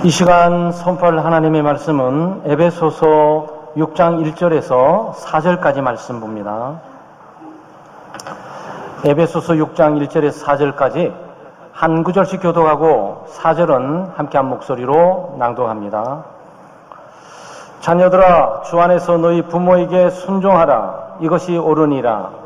이 시간 선포할 하나님의 말씀은 에베소서 6장 1절에서 4절까지 말씀 봅니다. 에베소서 6장 1절에서 4절까지 한 구절씩 교독하고 4절은 함께 한 목소리로 낭독합니다. 자녀들아, 주 안에서 너희 부모에게 순종하라. 이것이 옳으니라.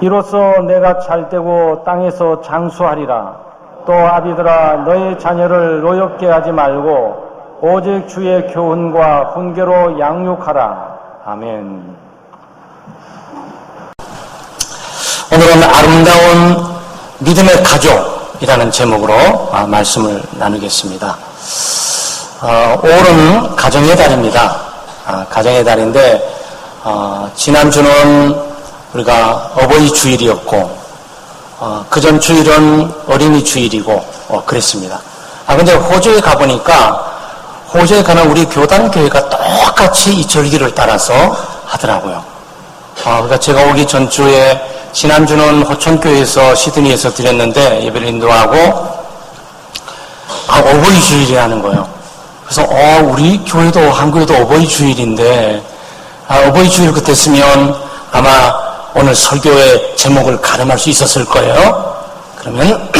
이로써 내가 잘되고 땅에서 장수하리라. 또 아비들아, 너희 자녀를 노엽게 하지 말고 오직 주의 교훈과 훈계로 양육하라. 아멘. 오늘은 아름다운 믿음의 가족이라는 제목으로 말씀을 나누겠습니다. 5월은 가정의 달입니다. 가정의 달인데 지난주는 우리가 어버이 주일이었고 그전 주일은 어린이 주일이고 그랬습니다. 근데 호주에 가보니까 호주에 가는 우리 교단교회가 똑같이 이 절기를 따라서 하더라고요. 그러니까 제가 오기 전주에 지난주는 호천교회에서 시드니에서 드렸는데 예배를 인도하고 어버이 주일이라는 거예요. 그래서 우리 교회도 한국에도 어버이 주일인데 어버이 주일 그때 쓰면 아마 오늘 설교의 제목을 가름할 수 있었을 거예요. 그러면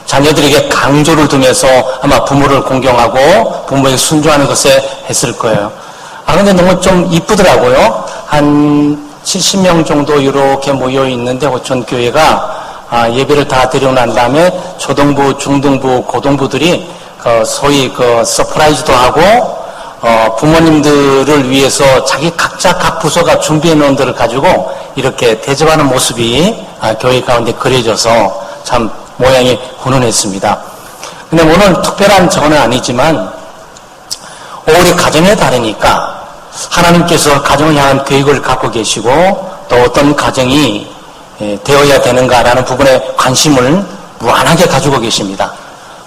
자녀들에게 강조를 두면서 아마 부모를 공경하고 부모에게 순종하는 것에 했을 거예요. 근데 너무 좀 이쁘더라고요. 한 70명 정도 이렇게 모여 있는데 호천교회가 예배를 다 드리고 난 다음에 초등부, 중등부, 고등부들이 소위 서프라이즈도 하고 부모님들을 위해서 자기 각자 각 부서가 준비해 놓은 것들을 가지고 이렇게 대접하는 모습이 교회 가운데 그려져서 참 모양이 훈훈했습니다. 근데 오늘 특별한 저는 아니지만 5월이 가정의 달이니까 하나님께서 가정을 향한 계획을 갖고 계시고 또 어떤 가정이 되어야 되는가라는 부분에 관심을 무한하게 가지고 계십니다.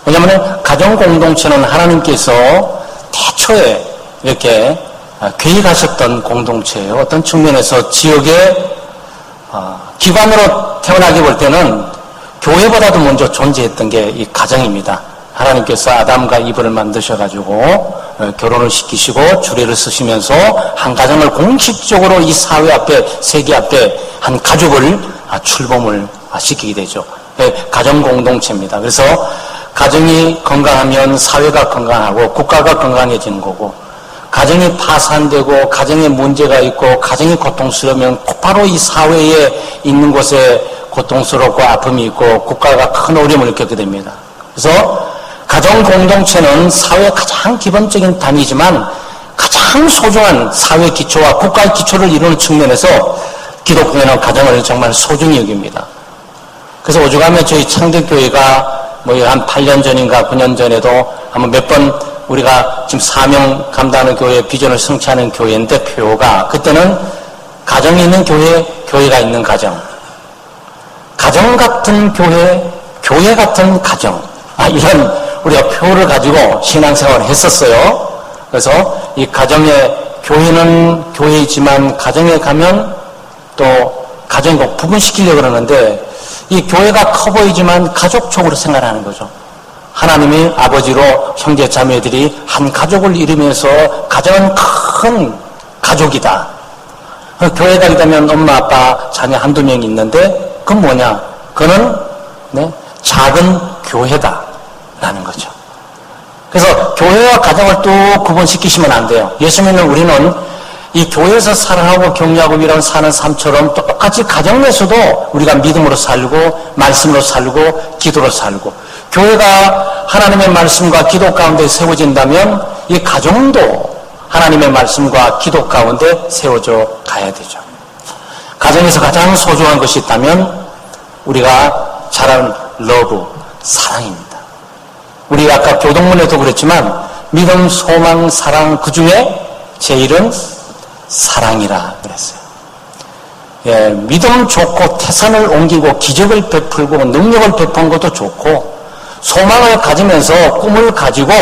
왜냐하면 가정 공동체는 하나님께서 태초에 이렇게 계획하셨던 공동체예요. 어떤 측면에서 지역의 기관으로 태어나게 볼 때는 교회보다도 먼저 존재했던 게 이 가정입니다. 하나님께서 아담과 이브를 만드셔가지고 결혼을 시키시고 주례를 쓰시면서 한 가정을 공식적으로 이 사회 앞에, 세계 앞에 한 가족을 출범을 시키게 되죠. 가정 공동체입니다. 그래서 가정이 건강하면 사회가 건강하고 국가가 건강해지는 거고, 가정이 파산되고 가정에 문제가 있고 가정이 고통스러우면 곧바로 이 사회에 있는 곳에 고통스럽고 아픔이 있고 국가가 큰 어려움을 겪게 됩니다. 그래서 가정 공동체는 사회의 가장 기본적인 단위지만 가장 소중한 사회 기초와 국가의 기초를 이루는 측면에서 기독교회는 가정을 정말 소중히 여깁니다. 그래서 오죽하면 저희 창대교회가 한 8년 전인가 9년 전에도 한번 몇 번 우리가 지금 사명 감당하는 교회 비전을 성취하는 교회인데 표가 그때는 가정이 있는 교회, 교회가 있는 가정, 가정 같은 교회, 교회 같은 가정, 이런 우리가 표를 가지고 신앙생활을 했었어요. 그래서 이 가정의 교회는 교회이지만 가정에 가면 또 가정과 구분시키려고 그러는데 이 교회가 커 보이지만 가족적으로 생활하는 거죠. 하나님이 아버지로 형제 자매들이 한 가족을 이루면서 가정은 큰 가족이다. 교회 가게 되면 엄마 아빠 자녀 한두 명 있는데 그건 뭐냐? 그는 작은 교회다 라는 거죠. 그래서 교회와 가정을 또 구분시키시면 안 돼요. 예수 믿는 우리는 이 교회에서 사랑하고 격려하고 이런 사는 삶처럼 똑같이 가정 내에서도 우리가 믿음으로 살고 말씀으로 살고 기도로 살고, 교회가 하나님의 말씀과 기도 가운데 세워진다면 이 가정도 하나님의 말씀과 기도 가운데 세워져 가야 되죠. 가정에서 가장 소중한 것이 있다면 우리가 잘 아는 러브, 사랑입니다. 우리 아까 교동문에도 그랬지만 믿음, 소망, 사랑 그 중에 제일은 사랑이라 그랬어요. 믿음 좋고 태산을 옮기고 기적을 베풀고 능력을 베푸는 것도 좋고 소망을 가지면서 꿈을 가지고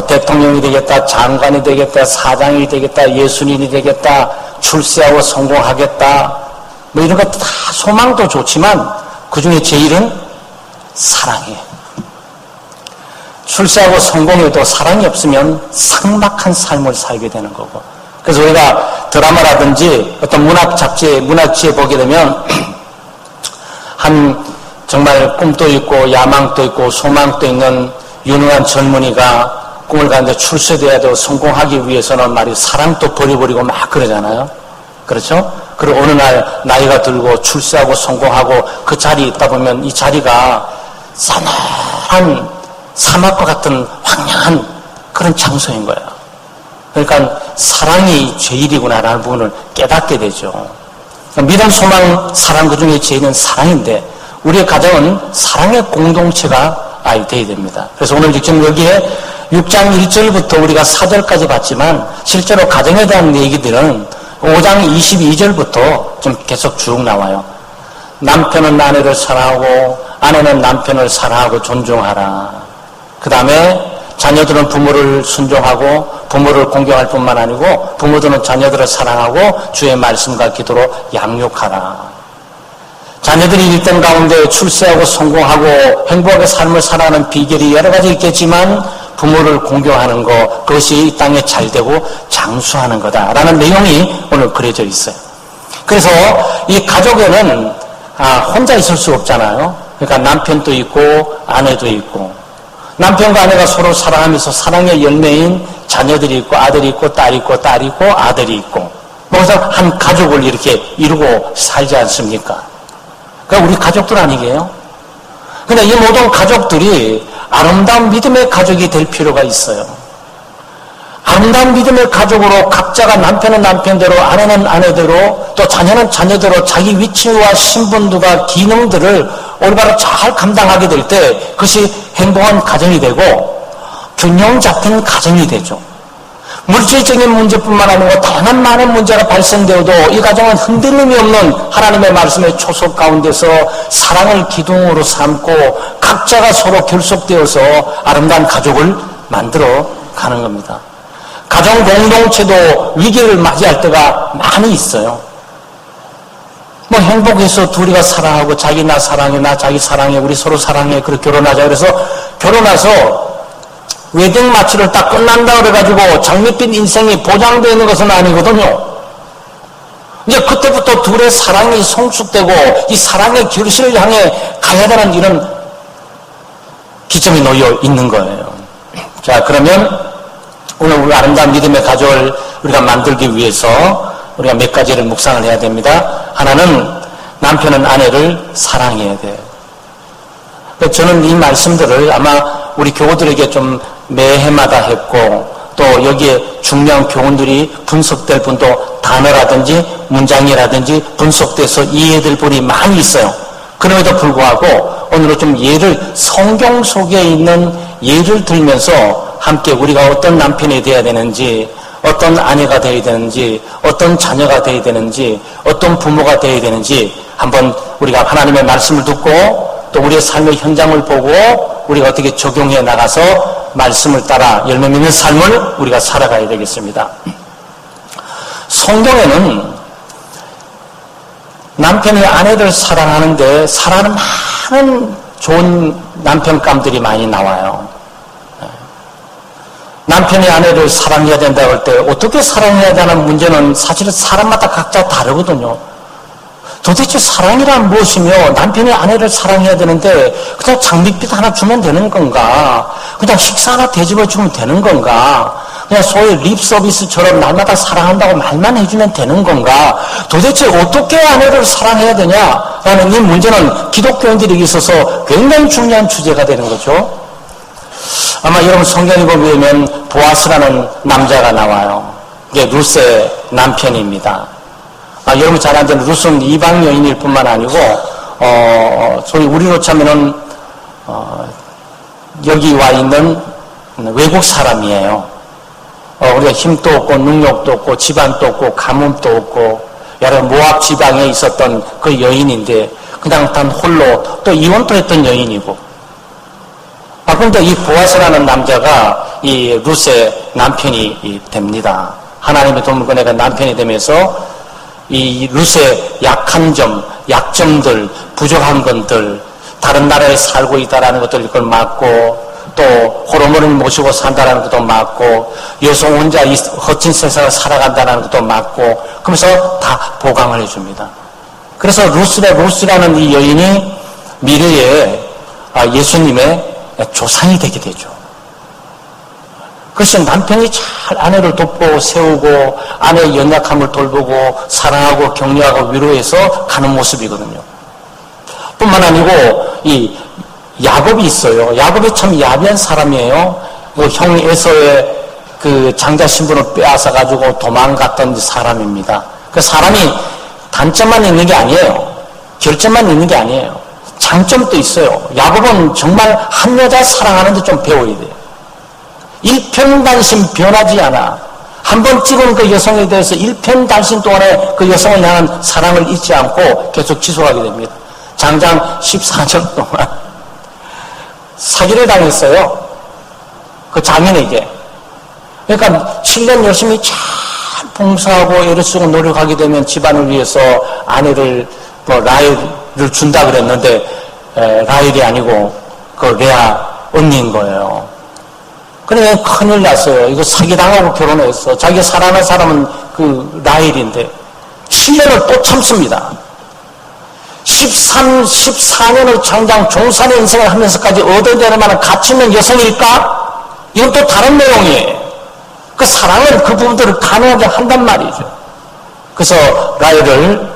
대통령이 되겠다, 장관이 되겠다, 사장이 되겠다, 예수님이 되겠다, 출세하고 성공하겠다, 뭐 이런 것 다 소망도 좋지만 그 중에 제일은 사랑이에요. 출세하고 성공해도 사랑이 없으면 삭막한 삶을 살게 되는 거고. 그래서 우리가 드라마라든지 어떤 문학 잡지에, 문학지에 보게 되면 한 정말 꿈도 있고 야망도 있고 소망도 있는 유능한 젊은이가 꿈을 가는데 출세돼야 되고 성공하기 위해서는 말이 사랑도 버려버리고 막 그러잖아요. 그렇죠? 그리고 어느 날 나이가 들고 출세하고 성공하고 그 자리에 있다 보면 이 자리가 싸늘한 사막과 같은 황량한 그런 장소인 거예요. 그러니까 사랑이 제일이구나라는 부분을 깨닫게 되죠. 믿음, 소망, 사랑 그 중에 제일은 사랑인데 우리의 가정은 사랑의 공동체가 되어야 됩니다. 그래서 오늘 지금 여기에 6장 1절부터 우리가 4절까지 봤지만 실제로 가정에 대한 얘기들은 5장 22절부터 좀 계속 쭉 나와요. 남편은 아내를 사랑하고 아내는 남편을 사랑하고 존중하라. 그 다음에 자녀들은 부모를 순종하고 부모를 공경할 뿐만 아니고 부모들은 자녀들을 사랑하고 주의 말씀과 기도로 양육하라. 자녀들이 일등 가운데 출세하고 성공하고 행복하게 삶을 살아가는 비결이 여러 가지 있겠지만 부모를 공경하는 것, 그것이 이 땅에 잘되고 장수하는 거다라는 내용이 오늘 그려져 있어요. 그래서 이 가족에는 혼자 있을 수 없잖아요. 그러니까 남편도 있고 아내도 있고 남편과 아내가 서로 사랑하면서 사랑의 열매인 자녀들이 있고 아들이 있고 딸이 있고 딸이 있고 아들이 있고 그래서 한 가족을 이렇게 이루고 살지 않습니까? 그러니까 우리 가족들 아니게요? 근데 이 모든 가족들이 아름다운 믿음의 가족이 될 필요가 있어요. 아름다운 믿음의 가족으로 각자가 남편은 남편대로 아내는 아내대로 또 자녀는 자녀대로 자기 위치와 신분들과 기능들을 올바로 잘 감당하게 될 때 그것이 행복한 가정이 되고 균형 잡힌 가정이 되죠. 물질적인 문제뿐만 아니고 다양한 많은 문제가 발생되어도 이 가정은 흔들림이 없는 하나님의 말씀의 초석 가운데서 사랑을 기둥으로 삼고 각자가 서로 결속되어서 아름다운 가족을 만들어 가는 겁니다. 가정 공동체도 위기를 맞이할 때가 많이 있어요. 뭐 행복해서 둘이가 사랑하고 자기 나 사랑해 나 자기 사랑해 우리 서로 사랑해 그렇게 결혼하자 그래서 결혼해서 웨딩 마치를 딱 끝난다 그래가지고 장밋빛 인생이 보장되어 있는 것은 아니거든요. 이제 그때부터 둘의 사랑이 성숙되고 이 사랑의 결실을 향해 가야 되는 이런 기점이 놓여 있는 거예요. 자, 그러면 오늘 우리 아름다운 믿음의 가족을 우리가 만들기 위해서 우리가 몇 가지를 묵상을 해야 됩니다. 하나는 남편은 아내를 사랑해야 돼요. 저는 이 말씀들을 아마 우리 교우들에게 좀 매해마다 했고 또 여기에 중요한 교훈들이 분석될 분도 단어라든지 문장이라든지 분석돼서 이해될 분이 많이 있어요. 그럼에도 불구하고 오늘은 좀 예를 성경 속에 있는 예를 들면서 함께 우리가 어떤 남편이 되어야 되는지 어떤 아내가 되어야 되는지 어떤 자녀가 되어야 되는지 어떤 부모가 되어야 되는지 한번 우리가 하나님의 말씀을 듣고 또 우리의 삶의 현장을 보고 우리가 어떻게 적용해 나가서 말씀을 따라 열매 맺는 삶을 우리가 살아가야 되겠습니다. 성경에는 남편이 아내를 사랑하는데 사랑하는 많은 좋은 남편감들이 많이 나와요. 남편이 아내를 사랑해야 된다고 할 때 어떻게 사랑해야 되는 문제는 사실은 사람마다 각자 다르거든요. 도대체 사랑이란 무엇이며 남편이 아내를 사랑해야 되는데 그냥 장밋빛 하나 주면 되는 건가? 그냥 식사 하나 대접해 주면 되는 건가? 그냥 소위 립 서비스처럼 날마다 사랑한다고 말만 해주면 되는 건가? 도대체 어떻게 아내를 사랑해야 되냐라는 이 문제는 기독교인들에게 있어서 굉장히 중요한 주제가 되는 거죠. 아마 여러분 성경에 보면 보아스라는 남자가 나와요. 이게 룻의 남편입니다. 여러분 잘 아는 룻은 이방 여인일 뿐만 아니고 소위 우리로 치면은 여기 와 있는 외국 사람이에요. 우리가 힘도 없고 능력도 없고 집안도 없고 가문도 없고 여러 모압 지방에 있었던 그 여인인데 그냥 단 홀로 또 이혼도 했던 여인이고 그런데 이 보아스라는 남자가 이 룻의 남편이 됩니다. 하나님의 도움을 그네가 남편이 되면서 이 룻의 약한 점, 약점들, 부족한 것들, 다른 나라에 살고 있다라는 것들 이걸 막고, 또 호르몬을 모시고 산다라는 것도 막고, 여성 혼자 이 거친 세상을 살아간다는 것도 막고, 그러면서 다 보강을 해줍니다. 그래서 루스라는 이 여인이 미래에 예수님의 조상이 되게 되죠. 그래서 남편이 잘 아내를 돕고 세우고 아내의 연약함을 돌보고 사랑하고 격려하고 위로해서 가는 모습이거든요. 뿐만 아니고 이 야곱이 있어요. 야곱이 참 야비한 사람이에요. 그 형 에서의 그 장자 신분을 빼앗아 가지고 도망갔던 사람입니다. 그 사람이 단점만 있는 게 아니에요. 결점만 있는 게 아니에요. 장점도 있어요. 야곱은 정말 한 여자 사랑하는데 좀 배워야 돼요. 일편단심 변하지 않아. 한번 찍은 그 여성에 대해서 일편단심 동안에 그 여성을 향한 사랑을 잊지 않고 계속 지속하게 됩니다. 장장 14년 동안 사기를 당했어요. 그 장인에게. 그러니까 7년 열심히 잘 봉사하고 애를 쓰고 노력하게 되면 집안을 위해서 아내를 라헬을 준다 그랬는데 라헬이 아니고 그 레아 언니인 거예요. 그래 큰일 났어요. 이거 사기당하고 결혼했어. 자기가 사랑하는 사람은 그 라헬인데 7년을 또 참습니다. 14년을 장장 종살이 인생을 하면서까지 얻어야 될 만한 가치 있는 여성일까? 이건 또 다른 내용이에요. 그 사랑은 그 부분들을 가능하게 한단 말이죠. 그래서 라헬을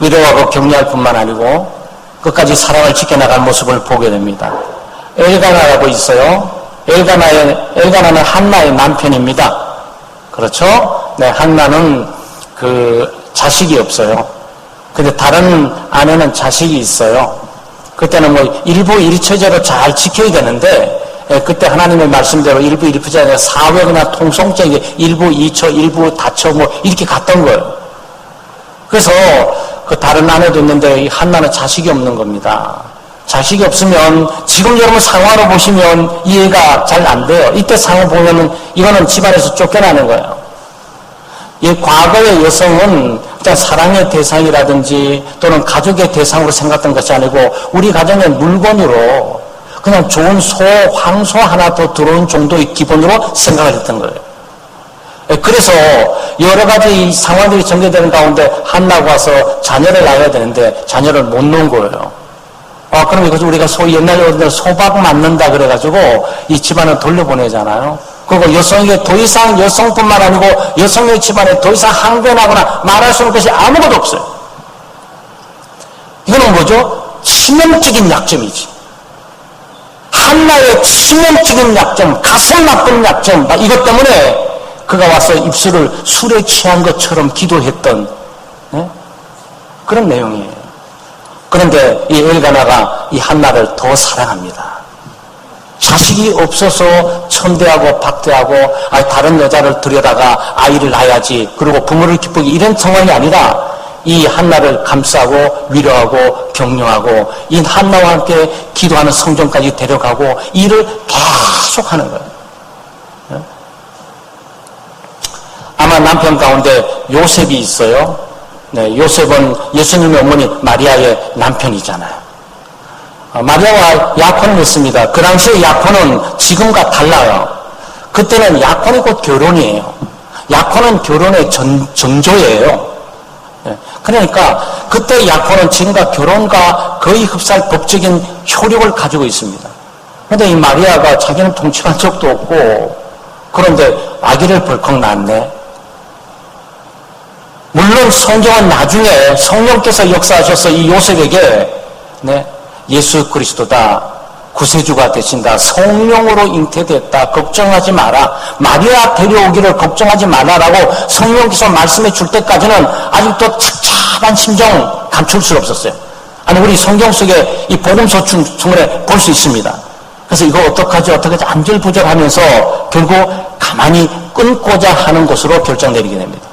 위로하고 격려할 뿐만 아니고 끝까지 사랑을 지켜나갈 모습을 보게 됩니다. 엘가나라고 있어요. 엘가나는 한나의 남편입니다. 그렇죠? 네, 한나는 그 자식이 없어요. 근데 다른 아내는 자식이 있어요. 그때는 뭐 일부 일처제로 잘 지켜야 되는데 그때 하나님의 말씀대로 일부 일처제가 아니라 사회나 통성적인 일부 이처, 일부 다처 뭐 이렇게 갔던 거예요. 그래서 그 다른 아내도 있는데 이 한나는 자식이 없는 겁니다. 자식이 없으면 지금 여러분 상황으로 보시면 이해가 잘 안 돼요. 이때 상황 보면은 이거는 집안에서 쫓겨나는 거예요. 이 과거의 여성은 그냥 사랑의 대상이라든지 또는 가족의 대상으로 생각했던 것이 아니고 우리 가정의 물건으로 그냥 좋은 소, 황소 하나 더 들어온 정도의 기본으로 생각을 했던 거예요. 그래서 여러 가지 상황들이 전개되는 가운데 한나가 와서 자녀를 낳아야 되는데 자녀를 못 놓은 거예요. 그럼 이것을 우리가 소위 옛날에 소박 맞는다 그래가지고 이 집안을 돌려보내잖아요. 그리고 여성에게 더 이상 여성뿐만 아니고 여성의 집안에 더 이상 항변하거나 말할 수 있는 것이 아무것도 없어요. 이거는 뭐죠? 치명적인 약점이지. 한나의 치명적인 약점, 가슴 나쁜 약점, 이것 때문에 그가 와서 입술을 술에 취한 것처럼 기도했던 그런 내용이에요. 그런데 이 엘가나가 이 한나를 더 사랑합니다. 자식이 없어서 천대하고 박대하고 다른 여자를 들여다가 아이를 낳아야지 그리고 부모를 기쁘게 이런 상황이 아니라 이 한나를 감싸고 위로하고 격려하고 이 한나와 함께 기도하는 성전까지 데려가고 일을 계속하는 거예요. 아마 남편 가운데 요셉이 있어요. 네, 요셉은 예수님의 어머니 마리아의 남편이잖아요. 마리아와 약혼을 했습니다. 그 당시에 약혼은 지금과 달라요. 그때는 약혼이 곧 결혼이에요. 약혼은 결혼의 전조예요. 네, 그러니까 그때 약혼은 지금과 결혼과 거의 흡사할 법적인 효력을 가지고 있습니다. 그런데 이 마리아가 자기는 통치한 적도 없고 그런데 아기를 벌컥 낳았네. 물론 성경은 나중에 성령께서 역사하셔서 이 요셉에게 예수 그리스도다, 구세주가 되신다, 성령으로 잉태됐다, 걱정하지 마라, 마리아 데려오기를 걱정하지 마라라고 성령께서 말씀해 줄 때까지는 아직도 착잡한 심정 감출 수 없었어요. 아니 우리 성경 속에 이 복음서 중간에 볼 수 있습니다. 그래서 이거 어떡하지 안절부절하면서 결국 가만히 끊고자 하는 것으로 결정 내리게 됩니다.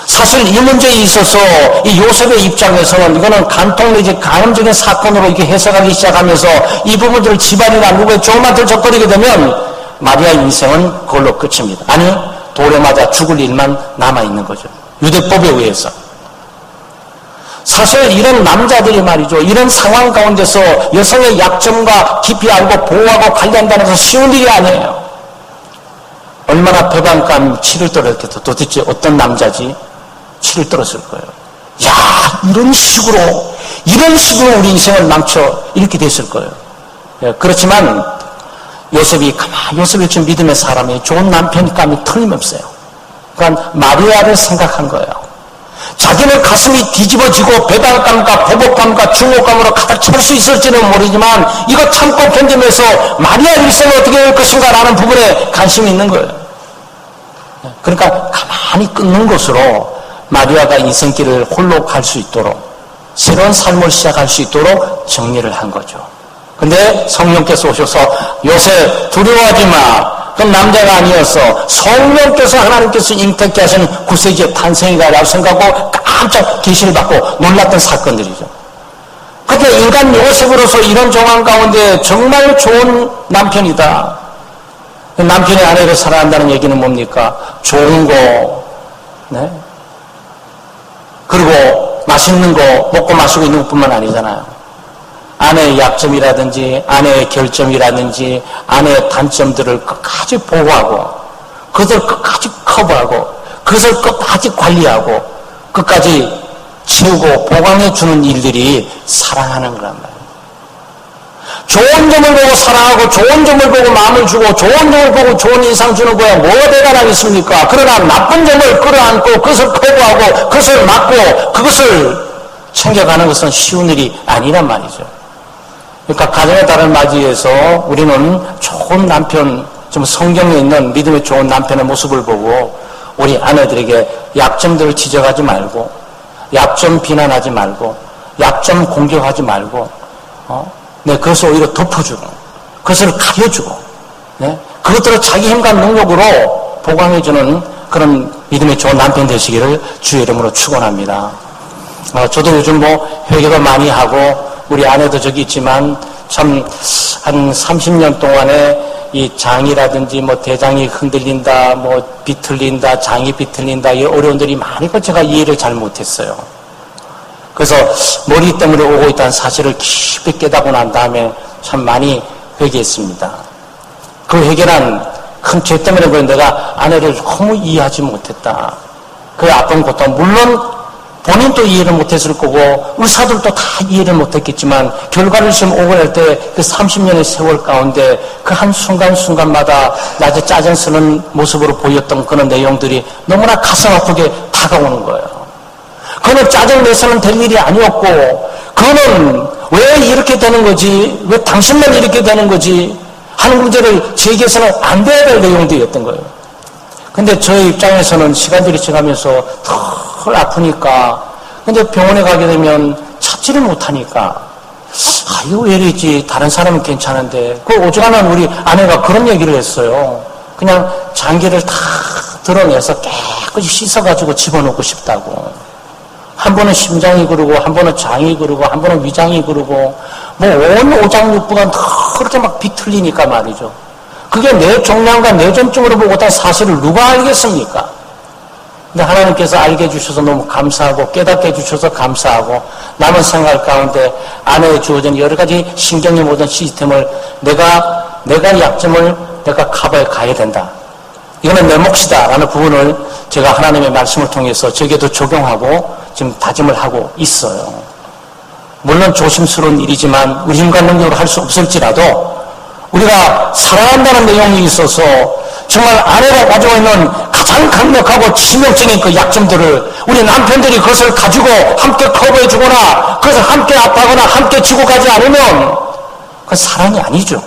사실 이 문제에 있어서 이 요셉의 입장에서는 이거는 간통 내지 가늠적인 사건으로 이렇게 해석하기 시작하면서 이 부분들을 집안이나 누구의 조금만 들적거리게 되면 마리아의 인생은 그걸로 끝입니다. 아니 돌에 맞아 죽을 일만 남아있는 거죠. 유대법에 의해서. 사실 이런 남자들이 말이죠. 이런 상황 가운데서 여성의 약점과 깊이 알고 보호하고 관리한다는 것은 쉬운 일이 아니에요. 얼마나 배반감 치를 떨었겠어. 도대체 어떤 남자지? 치를 떨었을 거예요. 야, 이런 식으로 우리 인생을 망쳐 이렇게 됐을 거예요. 예, 그렇지만 요셉이 좀 믿음의 사람이 좋은 남편감이 틀림없어요. 그러니까 마리아를 생각한 거예요. 자기는 가슴이 뒤집어지고 배반감과 보복감과 중옥감으로 가득 찰 수 있을지는 모르지만 이거 참고 견디면서 마리아 일생을 어떻게 할 것인가 라는 부분에 관심이 있는 거예요. 그러니까 가만히 끊는 것으로 마리아가 인생길을 홀로 갈 수 있도록 새로운 삶을 시작할 수 있도록 정리를 한 거죠. 근데 성령께서 오셔서 요셉 두려워하지 마. 그건 남자가 아니었어. 성령께서 하나님께서 잉태케 하신 구세주의 탄생이다라고 생각하고 깜짝 계시를 받고 놀랐던 사건들이죠. 그런데 인간 요셉으로서 이런 정황 가운데 정말 좋은 남편이다. 남편의 아내를 사랑한다는 얘기는 뭡니까? 좋은 거, 네? 그리고 맛있는 거 먹고 마시고 있는 것뿐만 아니잖아요. 아내의 약점이라든지 아내의 결점이라든지 아내의 단점들을 끝까지 보호하고 그것을 끝까지 커버하고 그것을 끝까지 관리하고 끝까지 채우고 보강해주는 일들이 사랑하는 거란 말이에요. 좋은 점을 보고 사랑하고 좋은 점을 보고 마음을 주고 좋은 점을 보고 좋은 인상 주는 거야 뭐가 대단하겠습니까? 그러나 나쁜 점을 끌어안고 그것을 커버하고 그것을 막고 그것을 챙겨가는 것은 쉬운 일이 아니란 말이죠. 그러니까 가정의 달을 맞이해서 우리는 좋은 남편, 좀 성경에 있는 믿음의 좋은 남편의 모습을 보고 우리 아내들에게 약점들을 지적하지 말고 약점 비난하지 말고 약점 공격하지 말고 네, 그것을 오히려 덮어주고 그것을 가려주고 네, 그것들을 자기 힘과 능력으로 보강해주는 그런 믿음의 좋은 남편 되시기를 주의 이름으로 축원합니다. 저도 요즘 회개도 많이 하고 우리 아내도 저기 있지만 참 한 30년 동안에 이 장이라든지 대장이 흔들린다, 비틀린다, 장이 비틀린다 이 어려움들이 많이 제가 이해를 잘 못했어요. 그래서 머리 때문에 오고 있다는 사실을 깊이 깨닫고 난 다음에 참 많이 회개했습니다. 그 회개란 큰 죄 때문에 그런 내가 아내를 너무 이해하지 못했다. 그 아픈 고통 물론 본인도 이해를 못했을 거고 의사들도 다 이해를 못했겠지만 결과를 지금 오고 날 때 그 30년의 세월 가운데 그 한 순간순간마다 낮에 짜증 쓰는 모습으로 보였던 그런 내용들이 너무나 가슴 아프게 다가오는 거예요. 그거는 짜증 내서는 될 일이 아니었고 그거는 왜 이렇게 되는 거지? 왜 당신만 이렇게 되는 거지? 하는 문제를 제기해서는 안 돼야 될 내용들이었던 거예요. 근데 저의 입장에서는 시간들이 지나면서 덜 아프니까 근데 병원에 가게 되면 찾지를 못하니까 이거 왜 이러지? 다른 사람은 괜찮은데 그 오죽하면 우리 아내가 그런 얘기를 했어요. 그냥 장기를 다 드러내서 깨끗이 씻어가지고 집어넣고 싶다고. 한 번은 심장이 그러고 한 번은 장이 그러고 한 번은 위장이 그러고 온 오장육부가 그렇게 막 비틀리니까 말이죠. 그게 내 종양과 뇌전증으로 보고 있다는 사실을 누가 알겠습니까? 근데 하나님께서 알게 해주셔서 너무 감사하고 깨닫게 해주셔서 감사하고 남은 생활 가운데 아내에 주어진 여러 가지 신경의 모든 시스템을 내가 약점을 내가 커버해 가야 된다. 이거는 내 몫이다 라는 부분을 제가 하나님의 말씀을 통해서 저에게도 적용하고 지금 다짐을 하고 있어요. 물론 조심스러운 일이지만 우리 힘과 능력으로 할 수 없을지라도 우리가 사랑한다는 내용이 있어서 정말 아내가 가지고 있는 가장 강력하고 치명적인 그 약점들을 우리 남편들이 그것을 가지고 함께 커버해 주거나 그것을 함께 아파하거나 함께 지고 가지 않으면 그건 사랑이 아니죠.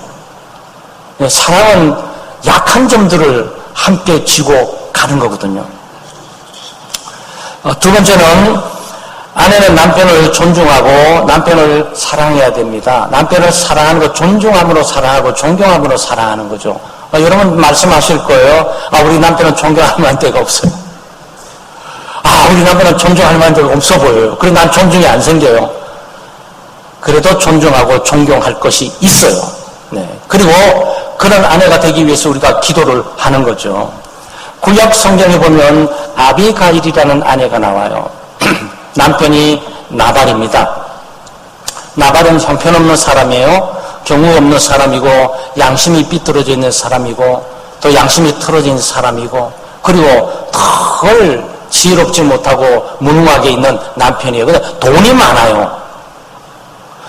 사랑은 약한 점들을 함께 지고 가는 거거든요. 두 번째는 아내는 남편을 존중하고 남편을 사랑해야 됩니다. 남편을 사랑하는 것, 존중함으로 사랑하고 존경함으로 사랑하는 거죠. 여러분 말씀하실 거예요. 우리 남편은 존경할 만한 데가 없어요. 우리 남편은 존중할 만한 데가 없어 보여요. 그래서 난 존중이 안 생겨요. 그래도 존중하고 존경할 것이 있어요. 네. 그리고 그런 아내가 되기 위해서 우리가 기도를 하는 거죠. 구약 성경에 보면 아비가일이라는 아내가 나와요. 남편이 나발입니다. 나발은 형편없는 사람이에요. 경우 없는 사람이고 양심이 삐뚤어져 있는 사람이고 또 양심이 틀어진 사람이고 그리고 덜 지혜롭지 못하고 무능하게 있는 남편이에요. 근데 돈이 많아요.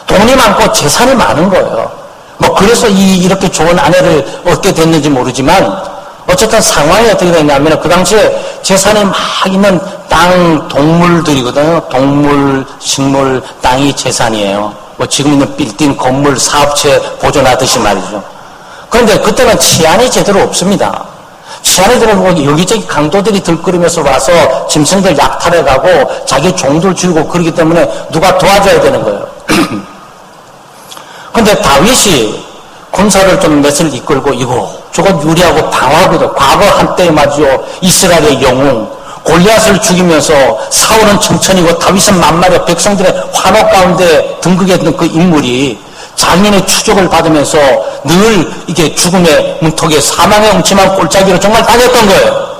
돈이 많고 재산이 많은 거예요. 뭐 그래서 이렇게 좋은 아내를 얻게 됐는지 모르지만 어쨌든 상황이 어떻게 됐냐면 그 당시에 재산이 막 있는 땅 동물들이거든요. 동물, 식물, 땅이 재산이에요. 뭐 지금 있는 빌딩, 건물, 사업체 보존하듯이 말이죠. 그런데 그때는 치안이 제대로 없습니다. 치안이 들어보고 여기저기 강도들이 들끓이면서 와서 짐승들 약탈해가고 자기 종들 죽이고 그러기 때문에 누가 도와줘야 되는 거예요. 그런데 다윗이 군사를 좀 몇을 이끌고 이거저거 유리하고 방어하거든. 과거 한때 말이죠. 이스라엘의 영웅 골리앗을 죽이면서 사울은 청천이고 다윗은 만마리 백성들의 환호 가운데 등극했던 그 인물이 장인의 추적을 받으면서 늘 이게 죽음의 문턱에 사망의 음침한 골짜기로 정말 다녔던 거예요.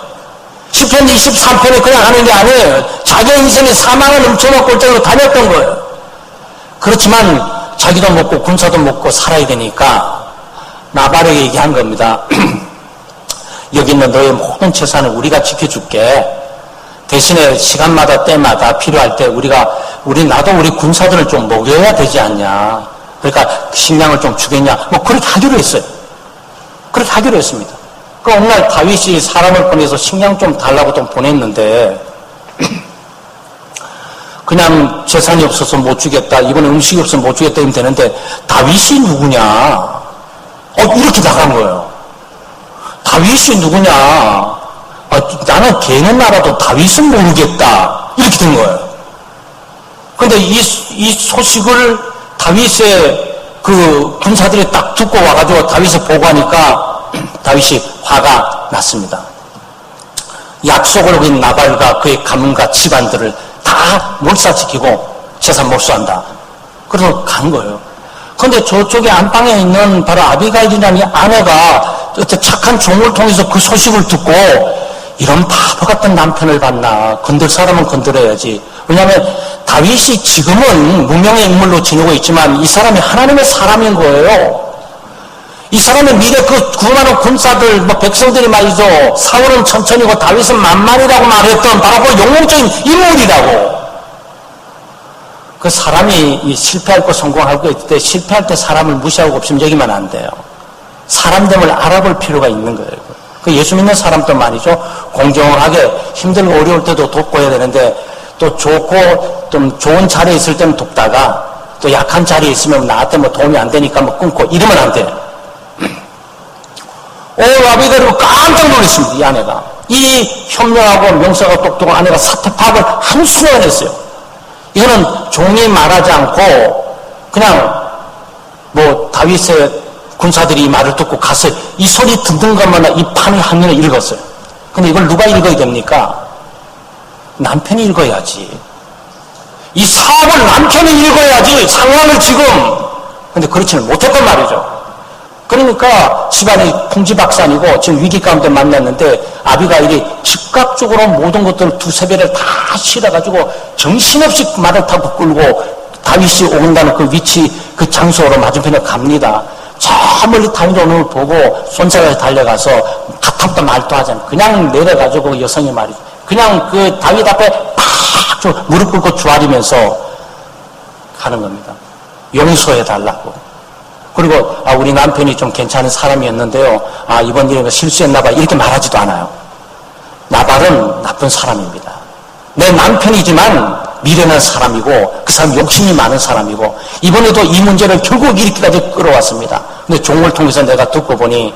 시편 23편에 그냥 하는 게 아니에요. 자기 인생의 사망의 음침한 골짜기로 다녔던 거예요. 그렇지만 자기도 먹고 군사도 먹고 살아야 되니까 나발에게 얘기한 겁니다. 여기 있는 너의 모든 재산을 우리가 지켜줄게. 대신에 시간마다 때마다 필요할 때 나도 우리 군사들을 좀 먹여야 되지 않냐. 그러니까 식량을 좀 주겠냐. 뭐 그렇게 하기로 했어요. 그렇게 하기로 했습니다. 그 어느 날 다윗이 사람을 보내서 식량 좀 달라고 좀 보냈는데 그냥 재산이 없어서 못 주겠다. 이번에 음식이 없어서 못 주겠다 이러면 되는데 다윗이 누구냐. 이렇게 나간 거예요. 다윗이 누구냐. 나는 걔는 알아도 다윗은 모르겠다. 이렇게 된 거예요. 그런데 이 소식을 다윗의 그 군사들이 딱 듣고 와가지고 다윗을 보고하니까 다윗이 화가 났습니다. 약속을 어긴 나발과 그의 가문과 집안들을 다 몰살시키고 재산 몰수한다. 그래서 간 거예요. 그런데 저쪽에 안방에 있는 바로 아비가일이라는 이 아내가 착한 종을 통해서 그 소식을 듣고 이런 바보 같은 남편을 봤나. 건들 사람은 건드려야지. 왜냐하면 다윗이 지금은 무명의 인물로 지내고 있지만 이 사람이 하나님의 사람인 거예요. 이 사람의 미래 그 구원하는 군사들, 백성들이 말이죠. 사울은 천천히고 다윗은 만만이라고 말했던 바로 그 영웅적인 인물이라고. 그 사람이 실패할 거 성공할 거 있을 때 실패할 때 사람을 무시하고 없으면 여기만 안 돼요. 사람됨을 알아볼 필요가 있는 거예요. 그 예수 믿는 사람도 말이죠. 공정하게 힘들고 어려울 때도 돕고 해야 되는데 또 좋고 좀 좋은 자리에 있을 때는 돕다가 또 약한 자리에 있으면 나한테 도움이 안 되니까 끊고 이러면 안 돼요. 아비가일이 깜짝 놀랐습니다. 이 아내가. 이 현명하고 명사가 똑똑한 아내가 사태 파악을 한순간에 했어요. 이거는 종이 말하지 않고 그냥 다윗의 군사들이 이 말을 듣고 갔어요. 이 소리 듣는 것마다 이 판을 한눈에 읽었어요. 근데 이걸 누가 읽어야 됩니까? 남편이 읽어야지. 이 사업을 남편이 읽어야지. 상황을 지금. 근데 그렇지는 못했단 말이죠. 그러니까 집안이 풍지박산이고 지금 위기 가운데 만났는데 아비가일이 즉각적으로 모든 것들을 두세 배를 다 실어가지고 정신없이 말을 타고 끌고 다윗이 오는다는 그 위치 그 장소로 맞은편에 갑니다. 저 멀리 다윗 오는 걸 보고 손자가 달려가서 가탑도 말도 하지 않고 그냥 내려가지고 여성이 말이죠. 그냥 그 다윗 앞에 팍 무릎 꿇고 주아리면서 가는 겁니다. 용서해달라고. 그리고 우리 남편이 좀 괜찮은 사람이었는데요. 이번 일에 실수했나봐. 이렇게 말하지도 않아요. 나발은 나쁜 사람입니다. 내 남편이지만 미련한 사람이고 그 사람 욕심이 많은 사람이고 이번에도 이 문제를 결국 이렇게까지 끌어왔습니다. 근데 종을 통해서 내가 듣고 보니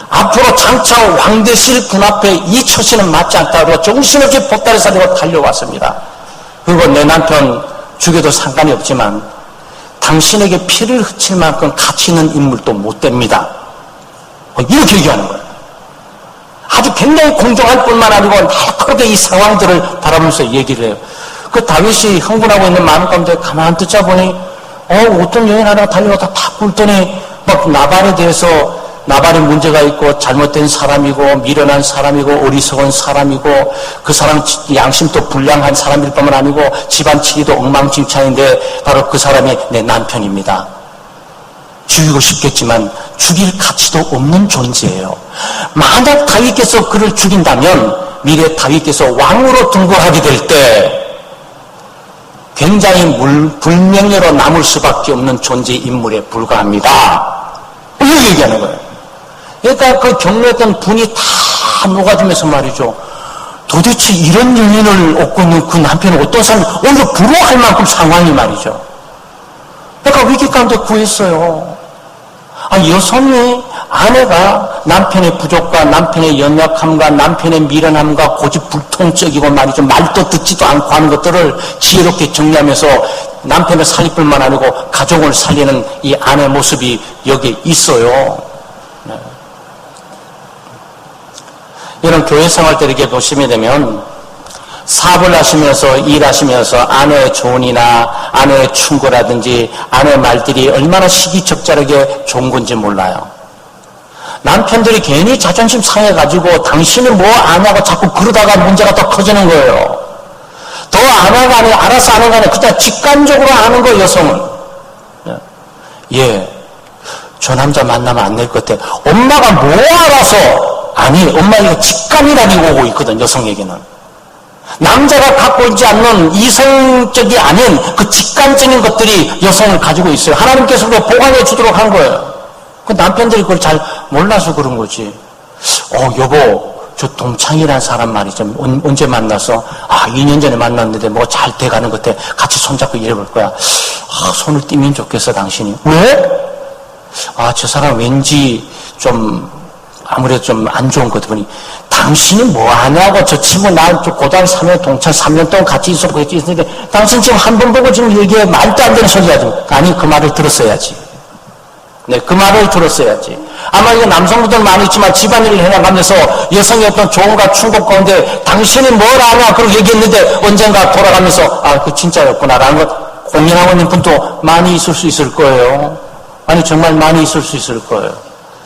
앞으로 장차 왕 되실 분 앞에 이 처신은 맞지 않다고 정신없이 보따리 사들고 달려왔습니다. 그리고 내 남편 죽여도 상관이 없지만 당신에게 피를 흩칠 만큼 가치 있는 인물도 못 됩니다. 이렇게 얘기하는 거예요. 아주 굉장히 공정할 뿐만 아니고 날카롭게 이 상황들을 바라보면서 얘기를 해요. 그 다윗이 흥분하고 있는 마음 가운데 가만히 듣자 보니 어떤 여인 하나가 달려와서 탁 굴더니 나발에 대해서 나발이 문제가 있고 잘못된 사람이고 미련한 사람이고 어리석은 사람이고 그 사람 양심도 불량한 사람일 뿐만 아니고 집안 치리도 엉망진창인데 바로 그 사람이 내 남편입니다. 죽이고 싶겠지만 죽일 가치도 없는 존재예요. 만약 다윗께서 그를 죽인다면 미래 다윗께서 왕으로 등극하게 될 때 굉장히 불명예로 남을 수밖에 없는 존재 인물에 불과합니다. 이걸 얘기하는 거예요. 그러니까 그 경로했던 분이 다 녹아지면서 말이죠. 도대체 이런 연인을 얻고 있는 그 남편은 어떤 사람이 오히려 부러워할 만큼 상황이 말이죠. 그러니까 위기 가운데 구했어요. 여성이 아내가 남편의 부족과 남편의 연약함과 남편의 미련함과 고집불통적이고 말이죠. 말도 듣지도 않고 하는 것들을 지혜롭게 정리하면서 남편을 살릴 뿐만 아니고 가족을 살리는 이 아내 모습이 여기 있어요. 네. 이런 교회 생활 때 이렇게 보시게 되면 사업을 하시면서 일하시면서 아내의 조언이나 아내의 충고라든지 아내의 말들이 얼마나 시기적절하게 좋은 건지 몰라요. 남편들이 괜히 자존심 상해가지고 당신이 뭐 아냐고 자꾸 그러다가 문제가 더 커지는 거예요. 더 아냐가 아니라 알아서 아는 거 아니라 그냥 직관적으로 아는 거예요, 여성은. 예, 저 남자 만나면 안 될 것 같아. 엄마가 뭐 알아서 아니, 엄마 이거 직감이라고 오고 있거든, 여성에게는. 남자가 갖고 있지 않는 이성적이 아닌 그 직관적인 것들이 여성을 가지고 있어요. 하나님께서 그걸 보관해 주도록 한 거예요. 그 남편들이 그걸 잘 몰라서 그런 거지. 여보, 저 동창이라는 사람 말이죠. 언제 만나서? 2년 전에 만났는데 뭐 잘 돼가는 것 같아. 같이 손잡고 일해볼 거야. 손을 띄면 좋겠어, 당신이. 왜? 저 사람 왠지 좀 아무래도 좀 안 좋은 것 보니 당신이 뭐 하냐고 저 친구 나 고등학교 3년 동창 3년 동안 같이 있었고 했는데 당신 지금 한 번 보고 지금 얘기해 말도 안 되는 소리 하지. 아니 그 말을 들었어야지. 네, 그 말을 들었어야지. 아마 이거 남성분들 많이 있지만 집안일을 해나가면서 여성의 어떤 조언과 충고 가운데 당신이 뭘 아냐 그러고 얘기했는데 언젠가 돌아가면서 그 진짜였구나라는 것 공연하고 있는 분도 많이 있을 수 있을 거예요. 아니 정말 많이 있을 수 있을 거예요.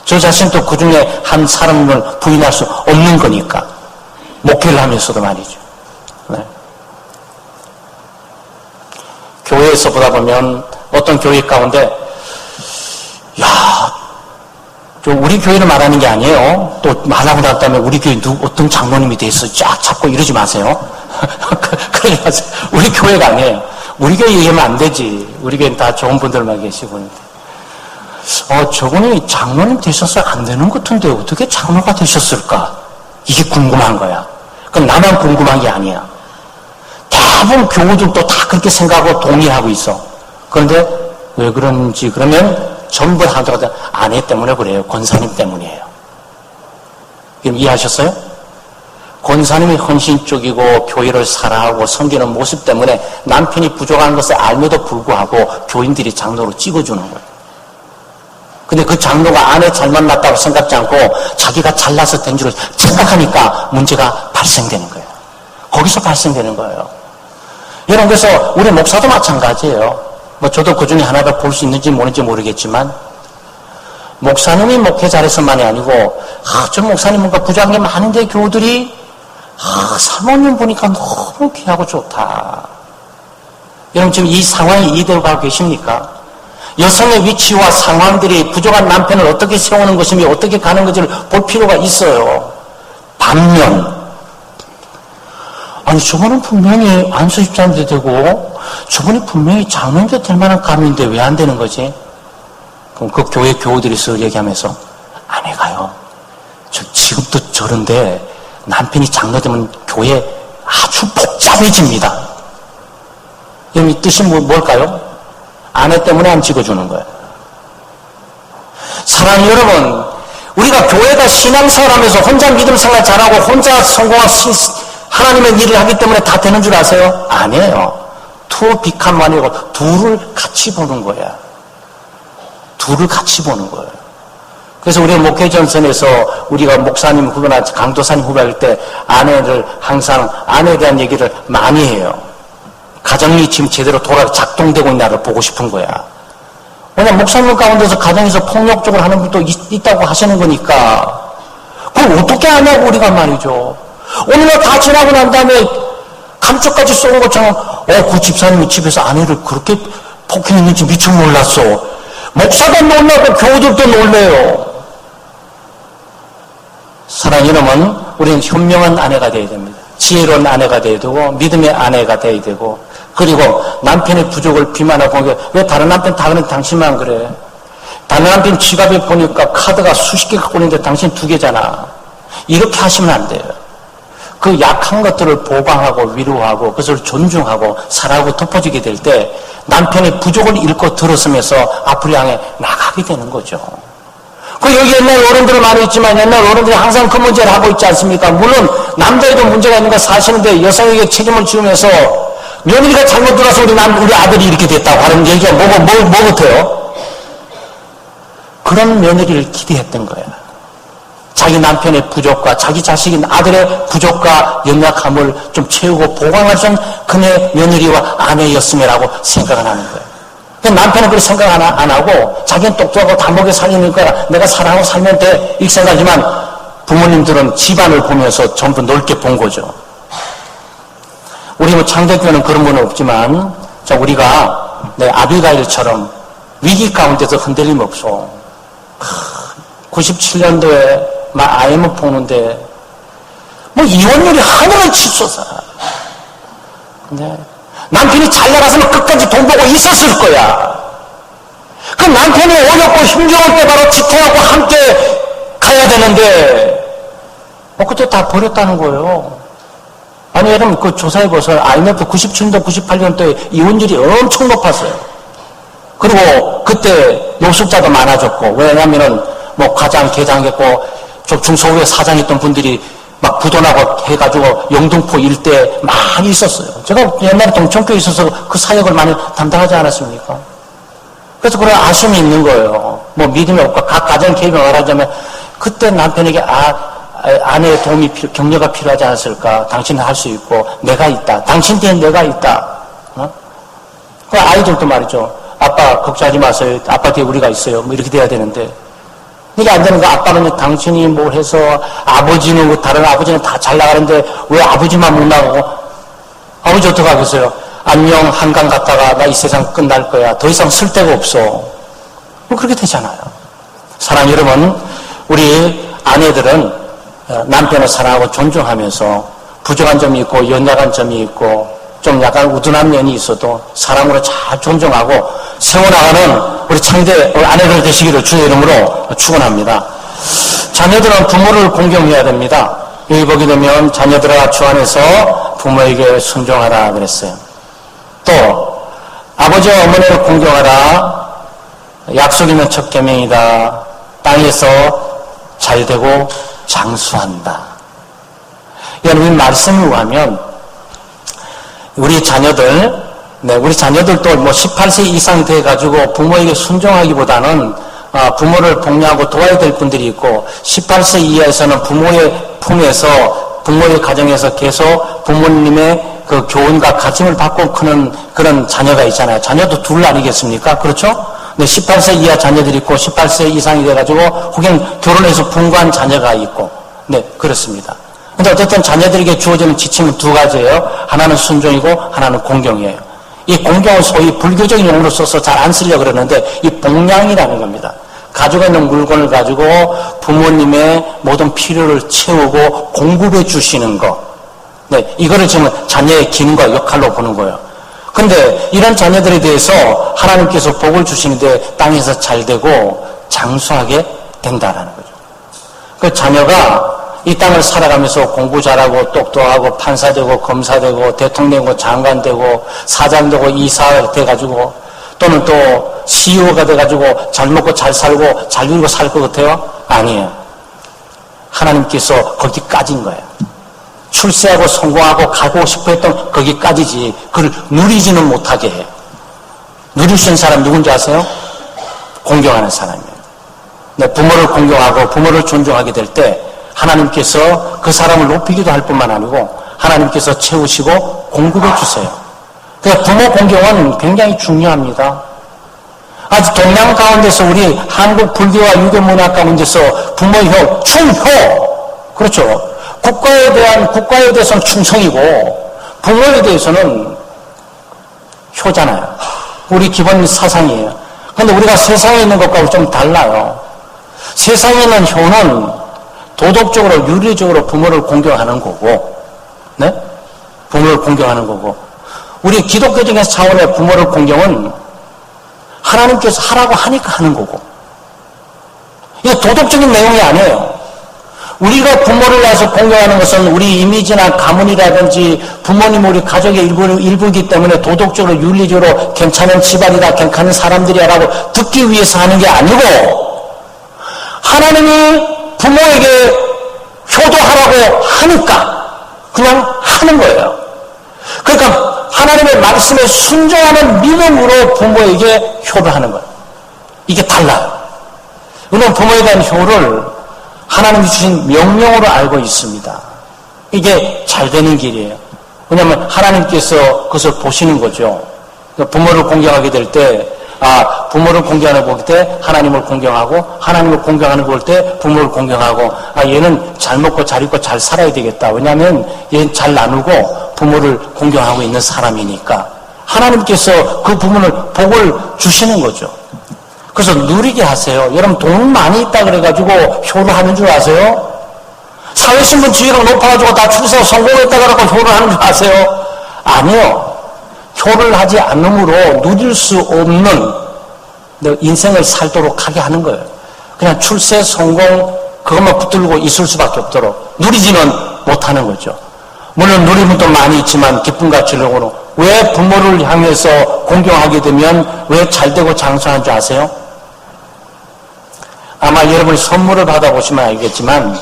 저 자신도 그 중에 한 사람을 부인할 수 없는 거니까. 목회를 하면서도 말이죠. 네. 교회에서 보다 보면 어떤 교회 가운데, 우리 교회를 말하는 게 아니에요. 또 말하고 났다면 우리 교회 어떤 장로님이 돼서 쫙 잡고 이러지 마세요. 그러지 마세요. 우리 교회가 아니에요. 우리 교회 얘기하면 안 되지. 우리 교회는 다 좋은 분들만 계시고. 저분이 장로님 되셔서 안 되는 것 같은데 어떻게 장로가 되셨을까? 이게 궁금한 거야. 그건 나만 궁금한 게 아니야. 대부분 교우들도 다 그렇게 생각하고 동의하고 있어. 그런데 왜 그런지 그러면 전부 다 아내 때문에 그래요. 권사님 때문이에요. 그럼 이해하셨어요? 권사님이 헌신적이고 교회를 사랑하고 섬기는 모습 때문에 남편이 부족한 것을 알면도 불구하고 교인들이 장로로 찍어주는 거예요. 근데 그 장로가 아내 잘 만났다고 생각지 않고 자기가 잘나서 된 줄 생각하니까 문제가 발생되는 거예요. 거기서 발생되는 거예요. 여러분, 그래서 우리 목사도 마찬가지예요. 저도 그 중에 하나를 볼 수 있는지 모르는지 모르겠지만 목사님이 목회 잘해서만이 아니고 저 목사님 뭔가 부족한 게 많은데 교우들이 사모님 보니까 너무 귀하고 좋다. 여러분 지금 이 상황이 이대로 가고 계십니까? 여성의 위치와 상황들이 부족한 남편을 어떻게 세우는 것이며 어떻게 가는 것을 볼 필요가 있어요. 반면 저분은 분명히 안수집사님도 되고 저분이 분명히 장로님도 될 만한 감인데 왜 안 되는 거지? 그럼 그 교회 교우들이 서 얘기하면서 아내가요. 지금도 저런데 남편이 장로 되면 교회 아주 복잡해집니다. 이 뜻이 뭘까요? 아내 때문에 안 찍어주는 거예요. 사랑하는 여러분, 우리가 교회가 신앙생활하면서 혼자 믿음 생활 잘하고 혼자 성공한 하나님의 일을 하기 때문에 다 되는 줄 아세요? 아니에요. 투 비칸 만이고 둘을 같이 보는 거야. 둘을 같이 보는 거예요. 그래서 우리 목회 전선에서 우리가 목사님 후배나 강도사님 후배할 때 아내를 항상 아내에 대한 얘기를 많이 해요. 가정이 지금 제대로 작동되고 있나를 보고 싶은 거야. 왜냐면 목사님 가운데서 가정에서 폭력적으로 하는 분도 있다고 하시는 거니까. 그걸 어떻게 하냐고 우리가 말이죠. 오늘날 다 지나고 난 다음에 감쪽까지 쏘는 것처럼 그 집사님이 집에서 아내를 그렇게 폭행했는지 미처 몰랐어. 목사도 놀라고 교우들도 놀래요. 사랑하는 여러분, 우리는 현명한 아내가 되어야 됩니다. 지혜로운 아내가 되어야 되고 믿음의 아내가 되어야 되고, 그리고 남편의 부족을 비난하고, 왜 다른 남편 다 그러는데 당신만 그래? 다른 남편 지갑에 보니까 카드가 수십 개 갖고 있는데 당신 2개잖아. 이렇게 하시면 안 돼요. 그 약한 것들을 보강하고 위로하고 그것을 존중하고 사랑하고 덮어주게 될 때 남편의 부족을 읽고 들었으면서 앞으로 향해 나가게 되는 거죠. 여기 옛날 어른들은 많이 있지만 옛날 어른들이 항상 그 문제를 하고 있지 않습니까? 물론 남자에도 문제가 있는 거 사실인데 여성에게 책임을 지우면서 며느리가 잘못 들어서 우리 아들이 이렇게 됐다고 하는 얘기가 뭐 같아요? 그런 며느리를 기대했던 거야. 자기 남편의 부족과 자기 자식인 아들의 부족과 연약함을 좀 채우고 보강할 수 있는 그녀의 며느리와 아내였음이라고 생각을 하는 거예요. 남편은 그렇게 생각 안 하고 자기는 똑똑하고 단복에 살리니까 내가 사랑하고 살면 돼 이렇게 생각하지만 부모님들은 집안을 보면서 전부 넓게 본 거죠. 우리 창대교회는 그런 건 없지만 우리가 아비가일처럼 위기 가운데서 흔들림 없어. 97년도에 막 IMF 오는데 이혼율이 하늘을 치솟아. 근데 남편이 잘 나가서는 끝까지 돈 벌고 있었을 거야. 그 남편이 어렵고 힘겨울 때 바로 지탱하고 함께 가야 되는데 그때 다 버렸다는 거예요. 아니 여러분 그 조사해보세요. IMF 97년도 98년도에 이혼율이 엄청 높았어요. 그리고 그때 노숙자도 많아졌고, 왜냐면은 과장 개장했고 중소기업 사장했던 분들이 막 부도나고 해가지고 영등포 일대 많이 있었어요. 제가 옛날에 동천교에 있어서 그 사역을 많이 담당하지 않았습니까? 그래서 그런 아쉬움이 있는 거예요. 믿음이 없고 각 가정 개입을 말하자면 그때 남편에게 아내의 도움이 격려가 필요하지 않았을까? 당신은 할 수 있고 내가 있다. 당신 뒤에 내가 있다. 그 아이들도 말이죠. 아빠 걱정하지 마세요. 아빠 뒤에 우리가 있어요. 이렇게 돼야 되는데 이게 안 되는 거. 아빠는 당신이 뭘 해서 아버지는 다른 아버지는 다 잘 나가는데 왜 아버지만 못 나가고? 아버지 어떡하겠어요? 안녕 한강 갔다가 나 이 세상 끝날 거야. 더 이상 쓸 데가 없어. 그렇게 되잖아요. 사랑하는 여러분, 우리 아내들은 남편을 사랑하고 존중하면서 부족한 점이 있고 연약한 점이 있고 좀 약간 우둔한 면이 있어도 사랑으로 잘 존중하고 세워나가는 우리 창대 아내들 되시기를 주의 이름으로 축원합니다. 자녀들은 부모를 공경해야 됩니다. 여기 보게 되면 자녀들아 주 안에서 부모에게 순종하라 그랬어요. 또 아버지와 어머니를 공경하라. 약속 있는 첫 계명이다. 땅에서 잘되고 장수한다. 여러분 이 말씀을 의하면 우리 자녀들도 18세 이상 돼가지고 부모에게 순종하기보다는 부모를 독려하고 도와야 될 분들이 있고 18세 이하에서는 부모의 품에서 부모의 가정에서 계속 부모님의 그 교훈과 가르침을 받고 크는 그런 자녀가 있잖아요. 자녀도 둘 아니겠습니까? 그렇죠? 근데 18세 이하 자녀들이 있고 18세 이상이 돼가지고 혹은 결혼해서 분가한 자녀가 있고 네 그렇습니다. 근데 어쨌든 자녀들에게 주어지는 지침은 두 가지예요. 하나는 순종이고 하나는 공경이에요. 이 공경은 소위 불교적인 용어로 써서 잘 안 쓰려고 그러는데 이 복량이라는 겁니다. 가지고 있는 물건을 가지고 부모님의 모든 필요를 채우고 공급해 주시는 거. 네, 이거를 지금 자녀의 기능과 역할로 보는 거예요. 근데 이런 자녀들에 대해서 하나님께서 복을 주시는데 땅에서 잘 되고 장수하게 된다라는 거죠. 그 자녀가 이 땅을 살아가면서 공부 잘하고 똑똑하고 판사 되고 검사 되고 대통령 되고 장관 되고 사장 되고 이사 돼가지고 또는 또 CEO가 돼가지고 잘 먹고 잘 살고 잘 누리고 살 것 같아요? 아니에요. 하나님께서 거기까지인 거예요. 출세하고 성공하고 가고 싶어 했던 거기까지지 그걸 누리지는 못하게 해요. 누릴 수 있는 사람 누군지 아세요? 공경하는 사람이에요. 네, 부모를 공경하고 부모를 존중하게 될 때 하나님께서 그 사람을 높이기도 할 뿐만 아니고 하나님께서 채우시고 공급해 주세요. 그러니까 부모 공경은 굉장히 중요합니다. 아주 동양 가운데서 우리 한국 불교와 유교 문화 가운데서 부모효, 충효. 그렇죠. 국가에 대해서는 충성이고 부모에 대해서는 효잖아요. 우리 기본 사상이에요. 근데 우리가 세상에 있는 것과 좀 달라요. 세상에 있는 효는 도덕적으로, 윤리적으로 부모를 공경하는 거고, 네? 부모를 공경하는 거고, 우리 기독교적인 차원의 부모를 공경은 하나님께서 하라고 하니까 하는 거고, 이거 도덕적인 내용이 아니에요. 우리가 부모를 위해서 공경하는 것은 우리 이미지나 가문이라든지 부모님 우리 가족의 일부이기 때문에 도덕적으로 윤리적으로 괜찮은 집안이다, 괜찮은 사람들이라고 듣기 위해서 하는 게 아니고 하나님이 부모에게 효도하라고 하니까 그냥 하는 거예요. 그러니까 하나님의 말씀에 순종하는 믿음으로 부모에게 효도하는 거예요. 이게 달라요. 우리는 부모에 대한 효를 하나님이 주신 명령으로 알고 있습니다. 이게 잘 되는 길이에요. 왜냐하면 하나님께서 그것을 보시는 거죠. 부모를 공경하게 될 때, 부모를 공경하는 거 볼 때 하나님을 공경하고, 하나님을 공경하는 거 볼 때 부모를 공경하고, 얘는 잘 먹고 잘 입고 잘 살아야 되겠다. 왜냐하면 얘는 잘 나누고 부모를 공경하고 있는 사람이니까. 하나님께서 그 부분을 복을 주시는 거죠. 그래서 누리게 하세요. 여러분 돈 많이 있다 그래가지고 효를 하는 줄 아세요? 사회신분 지위가 높아가지고 다 출세가 성공했다 그러고 효를 하는 줄 아세요? 아니요. 효를 하지 않으므로 누릴 수 없는 인생을 살도록 하게 하는 거예요. 그냥 출세, 성공 그것만 붙들고 있을 수밖에 없도록 누리지는 못하는 거죠. 물론 누리면 또 많이 있지만 기쁨과 즐거움으로. 왜 부모를 향해서 공경하게 되면 왜 잘되고 장수하는 줄 아세요? 아마 여러분이 선물을 받아보시면 알겠지만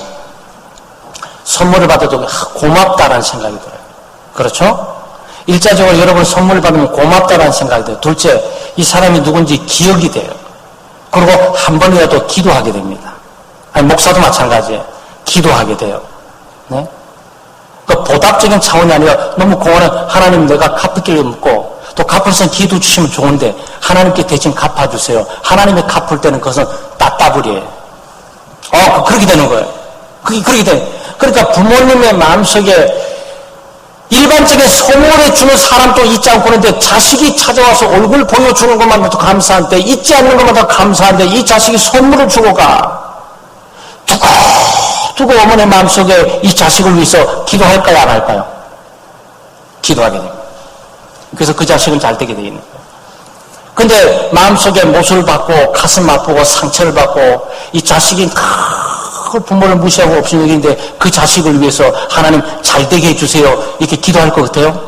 선물을 받아도 고맙다라는 생각이 들어요. 그렇죠? 일차적으로 여러분 선물을 받으면 고맙다라는 생각이 들어요. 둘째, 이 사람이 누군지 기억이 돼요. 그리고 한 번이라도 기도하게 됩니다. 아니, 목사도 마찬가지예요. 기도하게 돼요. 네? 그 보답적인 차원이 아니라 너무 공헌한 하나님 내가 갚을 길을 묻고 또 갚을 선 기도 주시면 좋은데 하나님께 대신 갚아주세요. 하나님이 갚을 때는 그것은 따따블이에요. 그렇게 되는 거예요. 그렇게 돼. 그러니까 부모님의 마음속에 일반적인 선물을 주는 사람도 있지 않고 그런데 자식이 찾아와서 얼굴 보여주는 것만도 감사한데 잊지 않는 것만도 감사한데 이 자식이 선물을 주고 가. 두고 어머니의 마음속에 이 자식을 위해서 기도할까요? 안 할까요? 기도하게 됩니다. 그래서 그 자식은 잘 되게 되어 있는 거예요. 근데 마음속에 모술을 받고 가슴 아프고 상처를 받고 이 자식이 부모를 무시하고 없이 여기는데 그 자식을 위해서 하나님 잘 되게 해주세요. 이렇게 기도할 것 같아요?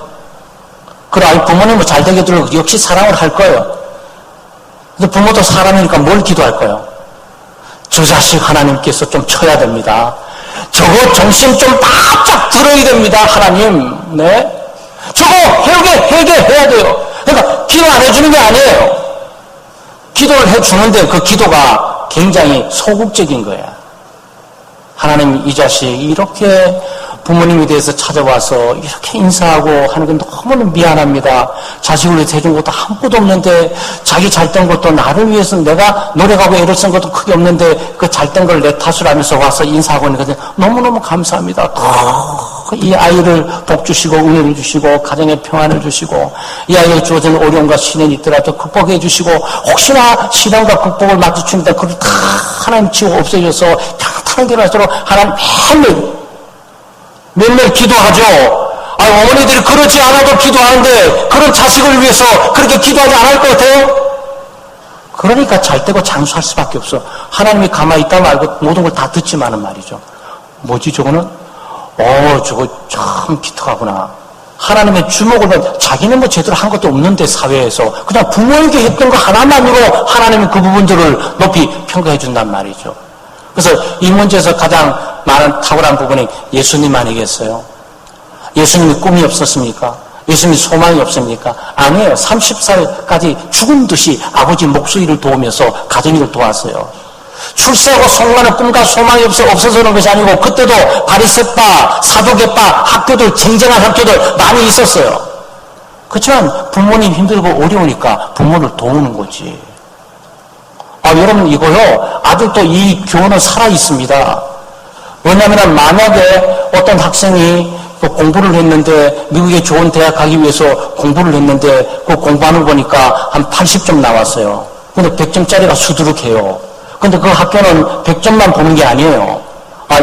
그래, 부모님은 잘 되게 해주려고 역시 사랑을 할 거예요. 근데 부모도 사람이니까 뭘 기도할 거예요? 저 자식 하나님께서 좀 쳐야 됩니다. 저거 정신 좀 바짝 들어야 됩니다. 하나님. 네? 저거 해결해야 돼요. 그러니까 기도 안 해주는 게 아니에요. 기도를 해주는데 그 기도가 굉장히 소극적인 거야. 하나님 이 자식이 이렇게 부모님에 대해서 찾아와서 이렇게 인사하고 하는 건 너무나 미안합니다. 자식을 위해서 해준 것도 아무것도 없는데 자기 잘된 것도 나를 위해서 내가 노력하고 애를 쓴 것도 크게 없는데 그 잘된 걸 내 탓을 하면서 와서 인사하고 있는 것은 너무너무 감사합니다. 이 아이를 복 주시고 은혜를 주시고 가정에 평안을 주시고 이 아이에 주어진 어려움과 시련이 있더라도 극복해 주시고 혹시나 시련과 극복을 마주칩니다. 그걸 다 하나님 치고 없애줘서 평탄하게 일어나도록 하나님 매일 기도하죠. 어머니들이 그러지 않아도 기도하는데 그런 자식을 위해서 그렇게 기도하지 않을 것 같아요? 그러니까 잘되고 장수할 수밖에 없어. 하나님이 가만히 있다 말고 모든 걸 다 듣지만은 말이죠. 뭐지 저거는? 저거 참 기특하구나. 하나님의 주목을 받는, 자기는 뭐 제대로 한 것도 없는데 사회에서 그냥 부모에게 했던 거 하나만으로 하나님은 그 부분들을 높이 평가해 준단 말이죠. 그래서 이 문제에서 가장 많은 탁월한 부분이 예수님 아니겠어요? 예수님이 꿈이 없었습니까? 예수님이 소망이 없습니까? 아니에요. 30살까지 죽은 듯이 아버지 목소리를 도우면서 가정일을 도왔어요. 출세하고 성공하는 꿈과 소망이 없어서는 것이 아니고 그때도 바리새파, 사두개파 학교들, 쟁쟁한 학교들 많이 있었어요. 그렇지만 부모님 힘들고 어려우니까 부모를 도우는 거지. 여러분 이거요, 아직도 이 교훈은 살아있습니다. 왜냐하면 만약에 어떤 학생이 공부를 했는데, 미국의 좋은 대학 가기 위해서 공부를 했는데, 그 공부하는 거 보니까 한 80점 나왔어요. 근데 100점짜리가 수두룩해요. 근데 그 학교는 100점만 보는 게 아니에요.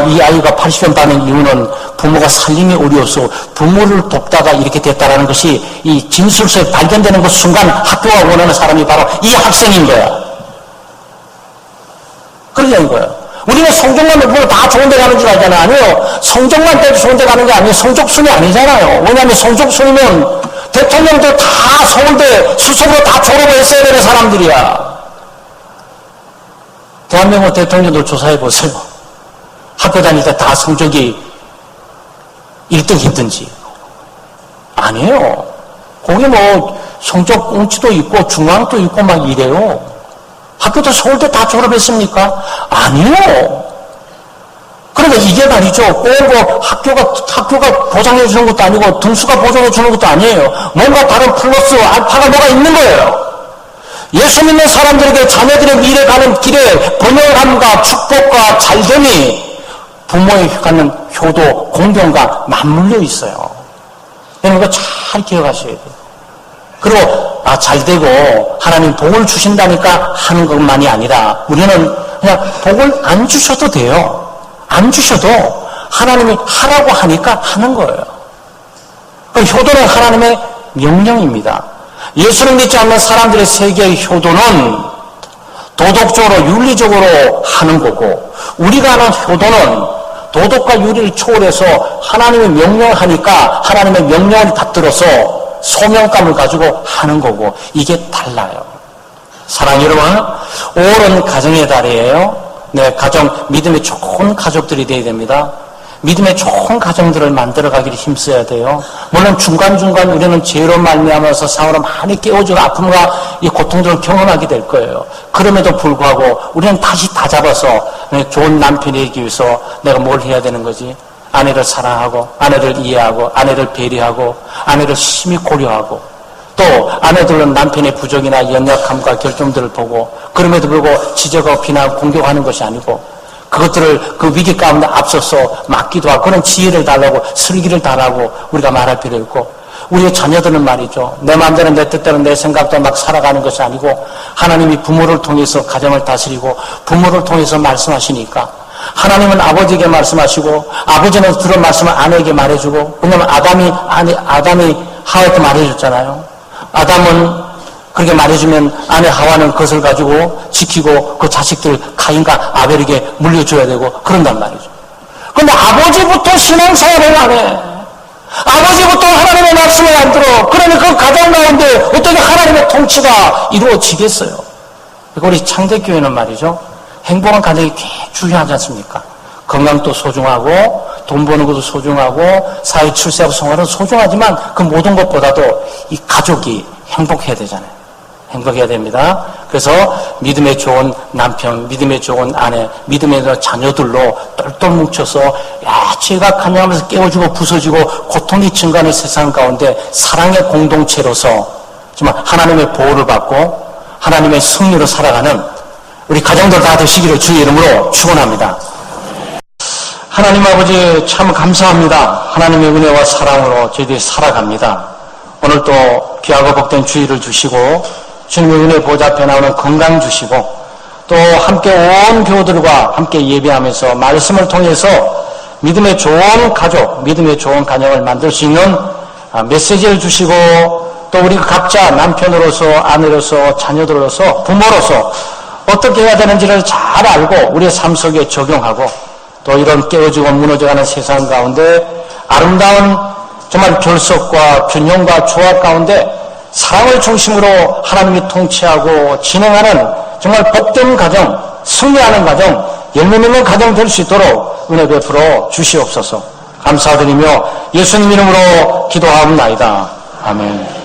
이 아이가 80점 받는 이유는 부모가 살림이 어려워서 부모를 돕다가 이렇게 됐다라는 것이 이 진술서에 발견되는 그 순간 학교가 원하는 사람이 바로 이 학생인 거야. 그러자는 거예요. 우리는 성적만 보고 다 좋은 데 가는 줄 알잖아요. 아니에요. 성적만 때도 좋은 데 가는 게 아니에요. 성적순이 아니잖아요. 왜냐하면 성적순이면 대통령도 다 서울대 수석으로 다 졸업을 했어야 되는 사람들이야. 대한민국 대통령도 조사해보세요. 학교 다닐 때 다 성적이 1등 했든지. 아니에요. 거기 뭐 성적 꽁치도 있고 중앙도 있고 막 이래요. 학교도 서울대 다 졸업했습니까? 아니요. 그러니까 이게 말이죠. 꼭 뭐 학교가 보장해 주는 것도 아니고 등수가 보장해 주는 것도 아니에요. 뭔가 다른 플러스 알파가 뭐가 있는 거예요. 예수 믿는 사람들에게 자녀들의 미래 가는 길에 번영함과 축복과 잘됨이 부모에 갖는 효도, 공경과 맞물려 있어요. 그러니까 잘 기억하셔야 돼요. 그리고 잘 되고 하나님 복을 주신다니까 하는 것만이 아니라 우리는 그냥 복을 안 주셔도 돼요. 안 주셔도 하나님이 하라고 하니까 하는 거예요. 효도는 하나님의 명령입니다. 예수를 믿지 않는 사람들의 세계의 효도는 도덕적으로 윤리적으로 하는 거고, 우리가 하는 효도는 도덕과 윤리를 초월해서 하나님의 명령을 하니까 하나님의 명령을 받들어서 소명감을 가지고 하는 거고, 이게 달라요. 사랑하는 여러분, 5월은 가정의 달이에요. 네, 가정, 믿음의 좋은 가족들이 되어야 됩니다. 믿음의 좋은 가정들을 만들어가기를 힘써야 돼요. 물론 중간중간 우리는 죄로 말미암아서 상으로 많이 깨어지고 아픔과 이 고통들을 경험하게 될 거예요. 그럼에도 불구하고 우리는 다시 다잡아서 좋은 남편이 되기 위해서 내가 뭘 해야 되는 거지? 아내를 사랑하고, 아내를 이해하고, 아내를 배려하고, 아내를 심히 고려하고, 또 아내들은 남편의 부족이나 연약함과 결점들을 보고, 그럼에도 불구하고 지적하고 비난하고 공격하는 것이 아니고, 그것들을 그 위기 가운데 앞서서 막기도 하고, 그런 지혜를 달라고, 슬기를 달라고 우리가 말할 필요 있고, 우리의 자녀들은 말이죠. 내 마음대로 내 뜻대로 내 생각대로 막 살아가는 것이 아니고, 하나님이 부모를 통해서 가정을 다스리고, 부모를 통해서 말씀하시니까, 하나님은 아버지에게 말씀하시고, 아버지는 들은 말씀을 아내에게 말해주고, 왜냐면 아담이 하와한테 말해줬잖아요. 아담은 그렇게 말해주면 아내 하와는 그것을 가지고 지키고 그 자식들 가인과 아벨에게 물려줘야 되고 그런단 말이죠. 그런데 아버지부터 신앙생활을 안 해. 아버지부터 하나님의 말씀을 안 들어. 그러면 그 가정 가운데 어떻게 하나님의 통치가 이루어지겠어요? 그러니까 우리 창대교회는 말이죠. 행복한 가정이 꽤 중요하지 않습니까? 건강도 소중하고 돈 버는 것도 소중하고 사회 출세하고 성화는 소중하지만 그 모든 것보다도 이 가족이 행복해야 되잖아요. 행복해야 됩니다. 그래서 믿음에 좋은 남편, 믿음에 좋은 아내, 믿음에 좋은 자녀들로 똘똘 뭉쳐서 죄가 간양하면서 깨워지고 부서지고 고통이 증가하는 세상 가운데 사랑의 공동체로서 정말 하나님의 보호를 받고 하나님의 승리로 살아가는 우리 가정들 다 되시기를 주의 이름으로 축원합니다. 하나님 아버지 참 감사합니다. 하나님의 은혜와 사랑으로 저희들이 살아갑니다. 오늘도 귀하고 복된 주의를 주시고 주님의 은혜 보좌 앞에 나오는 건강 주시고 또 함께 온 교우들과 함께 예배하면서 말씀을 통해서 믿음의 좋은 가족, 믿음의 좋은 가정을 만들 수 있는 메시지를 주시고 또 우리가 각자 남편으로서 아내로서 자녀들로서 부모로서 어떻게 해야 되는지를 잘 알고 우리의 삶 속에 적용하고 또 이런 깨어지고 무너져가는 세상 가운데 아름다운 정말 결속과 균형과 조화 가운데 사랑을 중심으로 하나님이 통치하고 진행하는 정말 복된 가정, 승리하는 가정, 열매 맺는 가정 될 수 있도록 은혜 베풀어 주시옵소서. 감사드리며 예수님 이름으로 기도하옵나이다. 아멘.